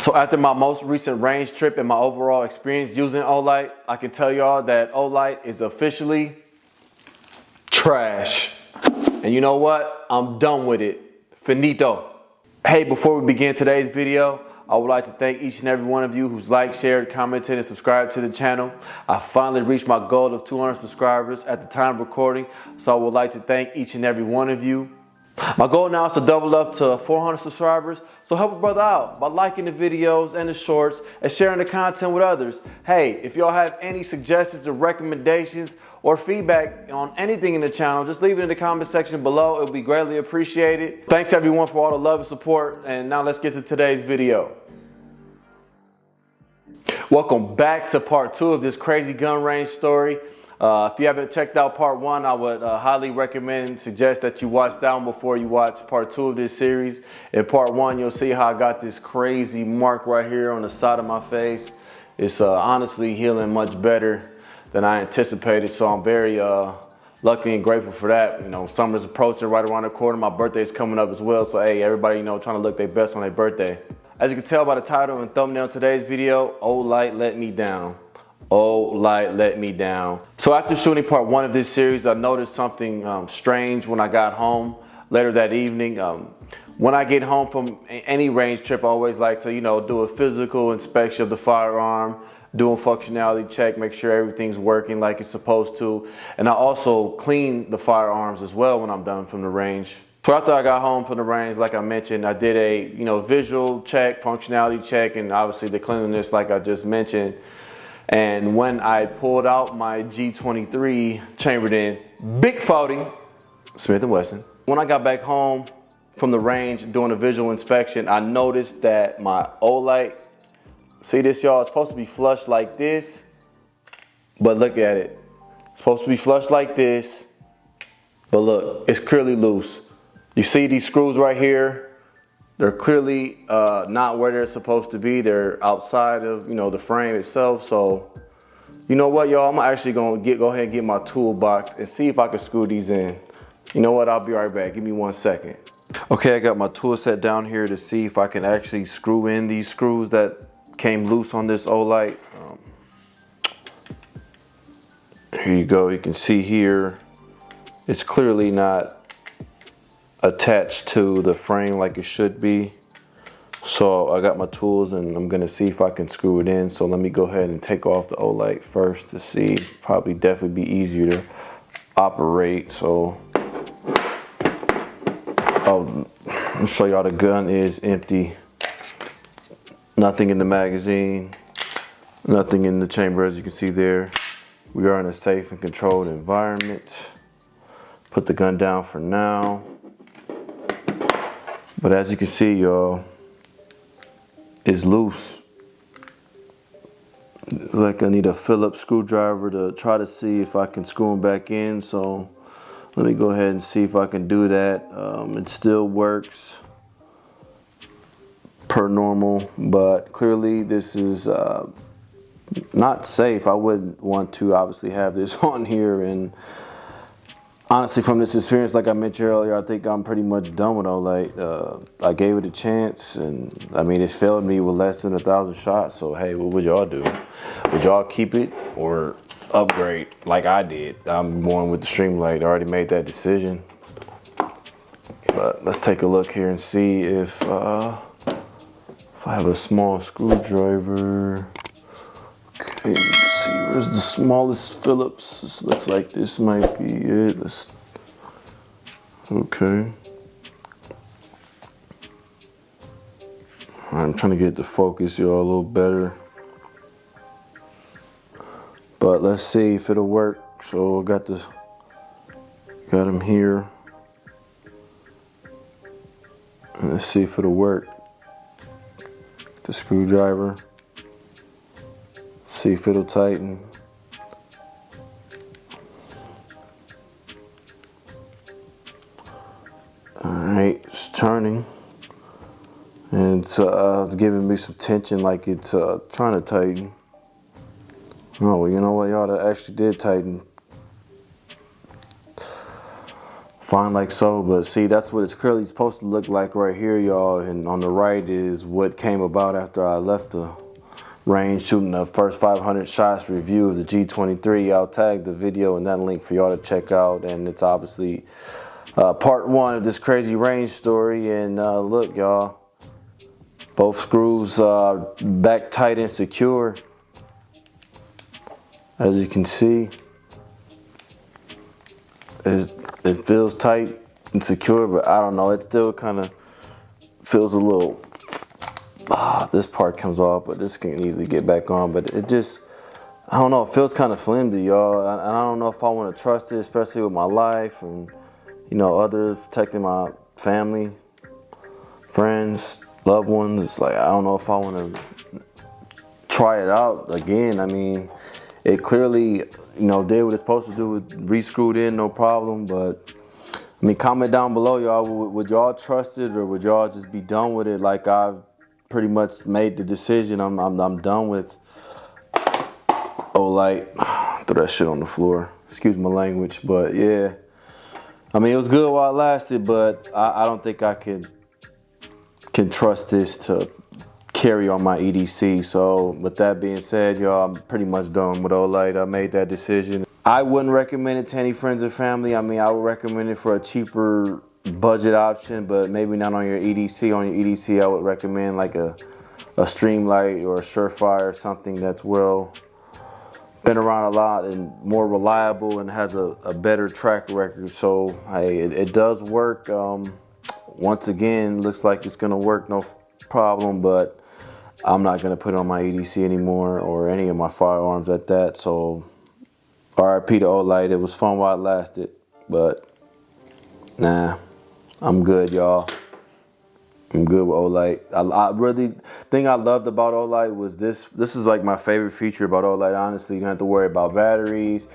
So after my most recent range trip and my overall experience using Olight, I can tell y'all that Olight is officially trash. And you know what? I'm done with it. Finito. Hey, before we begin today's video, I would like to thank each and every one of you who's liked, shared, commented, and subscribed to the channel. I finally reached my goal of 200 subscribers at the time of recording, so I would like to thank each and every one of you. My goal now is to double up to 400 subscribers, so help a brother out by liking the videos and the shorts and sharing the content with others. Hey, if y'all have any suggestions or recommendations or feedback on anything in the channel, just leave it in the comment section below. It would be greatly appreciated. Thanks everyone for all the love and support, and now let's get to today's video. Welcome back to part 2 of this crazy gun range story. If you haven't checked out part 1, I would highly recommend and suggest that you watch that one before you watch part 2 of this series. In part 1, you'll see how I got this crazy mark right here on the side of my face. It's honestly healing much better than I anticipated, so I'm very lucky and grateful for that. You know, summer's approaching right around the corner. My birthday's coming up as well, so hey, everybody, you know, trying to look their best on their birthday. As you can tell by the title and thumbnail of today's video, Olight let me down. Olight let me down. So after shooting part 1 of this series, I noticed something strange when I got home later that evening. When I get home from any range trip, I always like to, you know, do a physical inspection of the firearm, do a functionality check, make sure everything's working like it's supposed to. And I also clean the firearms as well when I'm done from the range. So after I got home from the range, like I mentioned, I did a, you know, visual check, functionality check, and obviously the cleanliness like I just mentioned. And when I pulled out my G23 chambered in Big 40 Smith & Wesson, when I got back home from the range doing a visual inspection, I noticed that my Olight, see this y'all, it's supposed to be flush like this, but look at it. It's supposed to be flush like this, but look, it's clearly loose. You see these screws right here? They're clearly not where they're supposed to be. They're outside of, you know, the frame itself. So, you know what, y'all? I'm actually gonna go ahead and get my toolbox and see if I can screw these in. You know what? I'll be right back. Give me 1 second. Okay, I got my tool set down here to see if I can actually screw in these screws that came loose on this Olight. Here you go. You can see here, it's clearly not attached to the frame like it should be. So I got my tools and I'm gonna see if I can screw it in. So let me go ahead and take off the Olight first to see. Probably definitely be easier to operate. So I'll show y'all the gun is empty. Nothing in the magazine, nothing in the chamber, as you can see there. We are in a safe and controlled environment. Put the gun down for now. But as you can see, y'all, it's loose. Like I need a Phillips screwdriver to try to see if I can screw them back in. So let me go ahead and see if I can do that. It still works per normal, but clearly this is not safe. I wouldn't want to obviously have this on here, and honestly, from this experience, like I mentioned earlier, I think I'm pretty much done with Olight. I gave it a chance, and I mean, it failed me with less than 1,000 shots. So hey, what would y'all do? Would y'all keep it or upgrade like I did? I'm going with the Streamlight. I already made that decision. But let's take a look here and see if I have a small screwdriver. Okay, let's see, where's the smallest Phillips? This looks like this might be it. Okay. I'm trying to get the focus, y'all, a little better. But let's see if it'll work. So I got him here. And let's see if it'll work. The screwdriver. See if it'll tighten. Alright, it's turning. And it's giving me some tension like it's trying to tighten. Oh, well, you know what, y'all, that actually did tighten. fine like so. But see, that's what it's currently supposed to look like right here, y'all. And on the right is what came about after I left the range shooting the first 500 shots review of the G23. I'll tag the video and that link for y'all to check out. And it's obviously part one of this crazy range story. And look, y'all, both screws back tight and secure, as you can see. It feels tight and secure, but I don't know, it still kind of feels a little, this part comes off, but this can easily get back on. But it just, I don't know, it feels kind of flimsy, y'all. And I don't know if I want to trust it, especially with my life and, you know, others, protecting my family, friends, loved ones. It's like, I don't know if I want to try it out again. I mean, it clearly, you know, did what it's supposed to do, re-screwed in, no problem. But I mean, comment down below, y'all. Would y'all trust it, or would y'all just be done with it? Like I've pretty much made the decision. I'm done with Olight. Throw that shit on the floor. Excuse my language, but yeah. I mean, it was good while it lasted, but I don't think I can trust this to carry on my EDC. So with that being said, y'all, I'm pretty much done with Olight. I made that decision. I wouldn't recommend it to any friends or family. I mean, I would recommend it for a cheaper budget option, but maybe not on your EDC. On your EDC, I would recommend like a Streamlight or a Surefire or something that's been around a lot and more reliable and has a better track record. So hey, it does work. Once again, looks like it's gonna work, no problem, but I'm not gonna put it on my EDC anymore, or any of my firearms at that. So RIP to Olight. It was fun while it lasted, but nah, I'm good, y'all. I'm good with Olight. I really thing I loved about Olight was this is like my favorite feature about Olight, honestly. You don't have to worry about batteries.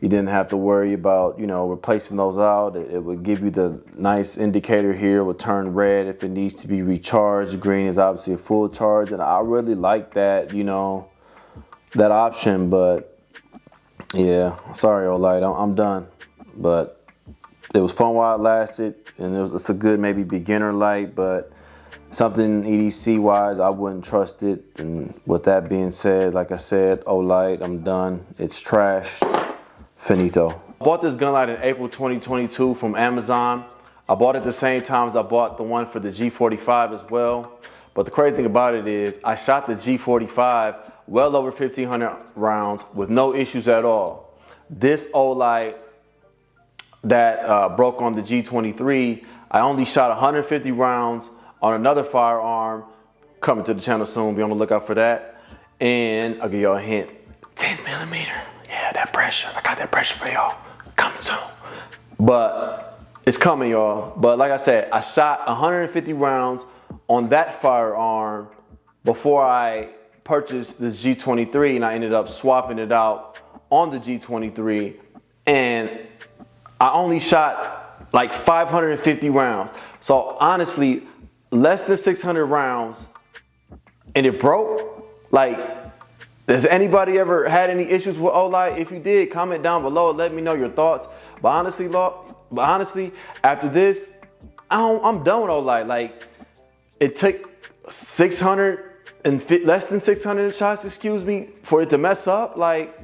You didn't have to worry about, you know, replacing those out. It would give you the nice indicator here. It would turn red if it needs to be recharged. Green is obviously a full charge, and I really like that, you know, that option. But yeah, sorry Olight, I'm done. But it was fun while it lasted, and it's a good maybe beginner light, but something EDC wise, I wouldn't trust it. And with that being said, like I said, Olight, I'm done. It's trash. Finito. I bought this gun light in April 2022 from Amazon. I bought it at the same time as I bought the one for the G45 as well. But the crazy thing about it is I shot the G45 well over 1,500 rounds with no issues at all. This Olight that broke on the G23, I only shot 150 rounds on another firearm coming to the channel soon. Be on the lookout for that. And I'll give y'all a hint, 10 millimeter. Yeah, that pressure. I got that pressure for y'all. Coming soon. But it's coming, y'all. But like I said, I shot 150 rounds on that firearm before I purchased this G23, and I ended up swapping it out on the G23. And I only shot like 550 rounds. So honestly, less than 600 rounds, and it broke. Like, has anybody ever had any issues with Olight? If you did, comment down below. Let me know your thoughts. But honestly, after this, I'm done with Olight. Like, it took 600 and less than 600 shots, excuse me, for it to mess up. Like,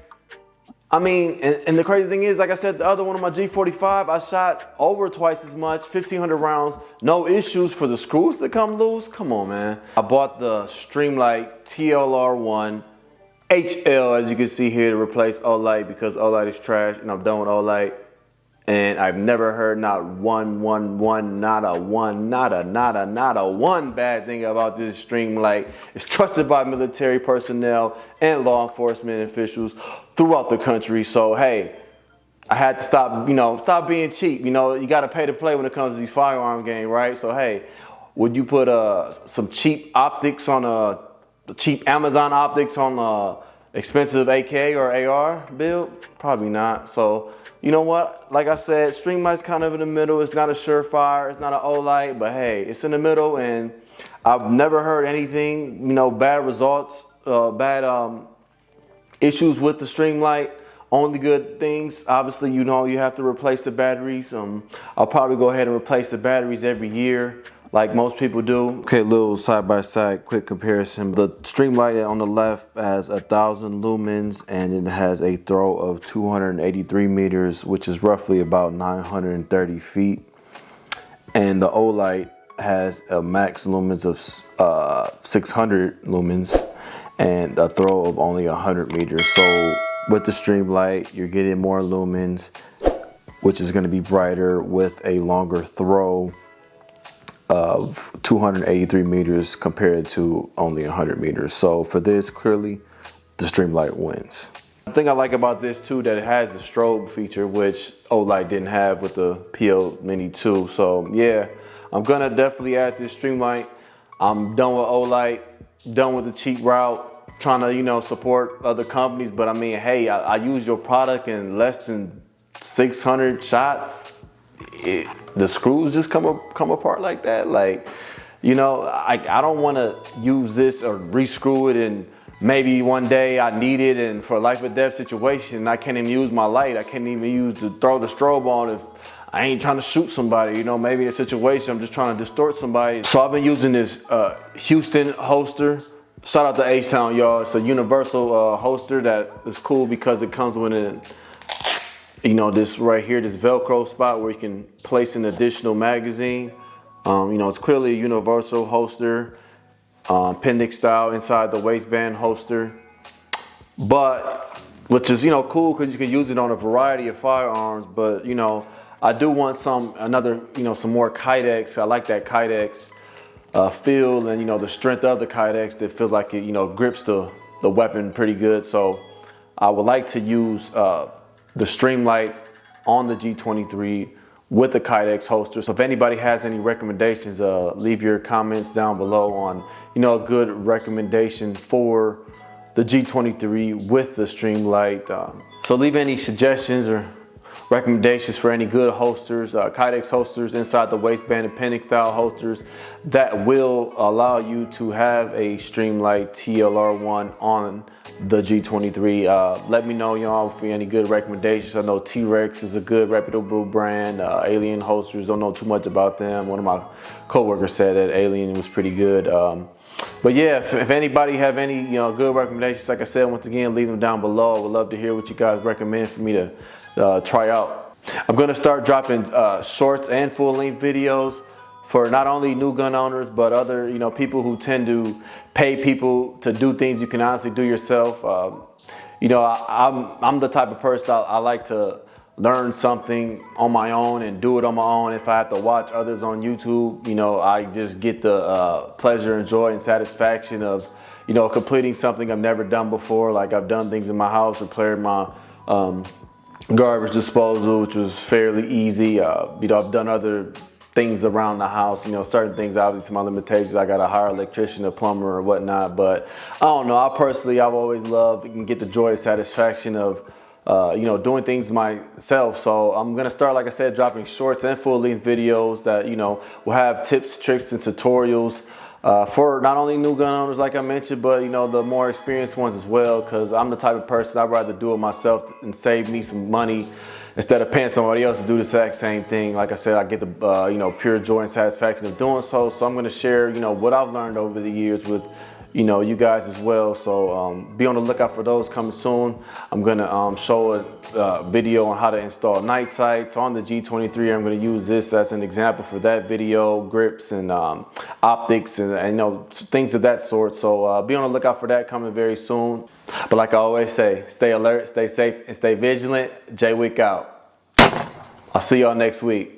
I mean, and the crazy thing is, like I said, the other one on my G45, I shot over twice as much, 1,500 rounds, no issues for the screws to come loose. Come on, man. I bought the Streamlight TLR1 HL, as you can see here, to replace Olight because Olight is trash, and I'm done with Olight. And I've never heard not a one bad thing about this Streamlight. It's trusted by military personnel and law enforcement officials throughout the country. So hey, I had to stop being cheap. You know, you got to pay to play when it comes to these firearm games, right? So hey, would you put some cheap optics on cheap Amazon optics on expensive AK or AR build? Probably not. So you know what? Like I said, Streamlight's kind of in the middle. It's not a Surefire. It's not an Olight, but hey, it's in the middle. And I've never heard anything, you know, bad results, bad issues with the Streamlight Only good things, obviously, you know, you have to replace the batteries. I'll probably go ahead and replace the batteries every year, like most people do. Okay, little side-by-side quick comparison. The Streamlight on the left has 1,000 lumens and it has a throw of 283 meters, which is roughly about 930 feet. And the Olight has a max lumens of 600 lumens and a throw of only 100 meters. So with the Streamlight, you're getting more lumens, which is going to be brighter with a longer throw of 283 meters compared to only 100 meters. So for this, clearly the Streamlight wins. The thing I like about this too, that it has the strobe feature, which Olight didn't have with the PL Mini 2. So yeah, I'm gonna definitely add this Streamlight. I'm done with Olight, done with the cheap route, trying to, you know, support other companies. But I mean, hey, I use your product in less than 600 shots. The screws just come apart like that. Like, you know, I don't want to use this or re-screw it and maybe one day I need it and for a life or death situation I can't even use my light. I can't even use to throw the strobe on if I ain't trying to shoot somebody. You know, maybe in a situation I'm just trying to distort somebody. So I've been using this Houston holster. Shout out to H-Town, y'all. It's a universal holster that is cool because it comes with an, you know, this right here, this Velcro spot where you can place an additional magazine. You know, it's clearly a universal holster, appendix style inside the waistband holster. But, which is, you know, cool because you can use it on a variety of firearms. But, you know, I do want some more Kydex. I like that Kydex feel and, you know, the strength of the Kydex that feels like it, you know, grips the weapon pretty good. So I would like to use the Streamlight on the G23 with the Kydex holster. So if anybody has any recommendations, leave your comments down below on, you know, a good recommendation for the G23 with the Streamlight. So leave any suggestions or recommendations for any good holsters, Kydex holsters inside the waistband, appendix style holsters that will allow you to have a Streamlight TLR1 on the G23. Let me know, y'all, for any good recommendations. I know T-Rex is a good reputable brand. Alien holsters, don't know too much about them. One of my coworkers said that Alien was pretty good. But yeah, if anybody have any, you know, good recommendations, like I said, once again, leave them down below. I would love to hear what you guys recommend for me to try out. I'm gonna start dropping shorts and full-length videos for not only new gun owners, but other, you know, people who tend to pay people to do things you can honestly do yourself. You know, I'm the type of person I like to learn something on my own and do it on my own. If I have to watch others on YouTube, you know, I just get the pleasure and joy and satisfaction of, you know, completing something I've never done before. Like I've done things in my house, repaired my garbage disposal, which was fairly easy. You know, I've done other things around the house, you know, certain things, obviously my limitations, I got to hire an electrician, a plumber or whatnot, but I don't know, I've always loved and get the joy and satisfaction of you know, doing things myself. So I'm gonna start, like I said, dropping shorts and full-length videos that, you know, will have tips, tricks, and tutorials for not only new gun owners, like I mentioned, but, you know, the more experienced ones as well, because I'm the type of person I'd rather do it myself and save me some money instead of paying somebody else to do the exact same thing. Like I said, I get the you know, pure joy and satisfaction of doing so. So I'm going to share, you know, what I've learned over the years with, you know, you guys as well. So be on the lookout for those coming soon. I'm going to show a video on how to install night sights on the G23. I'm going to use this as an example for that video, grips and optics and, you know, things of that sort. So be on the lookout for that coming very soon. But like I always say, stay alert, stay safe, and stay vigilant. J-Wick out. I'll see y'all next week.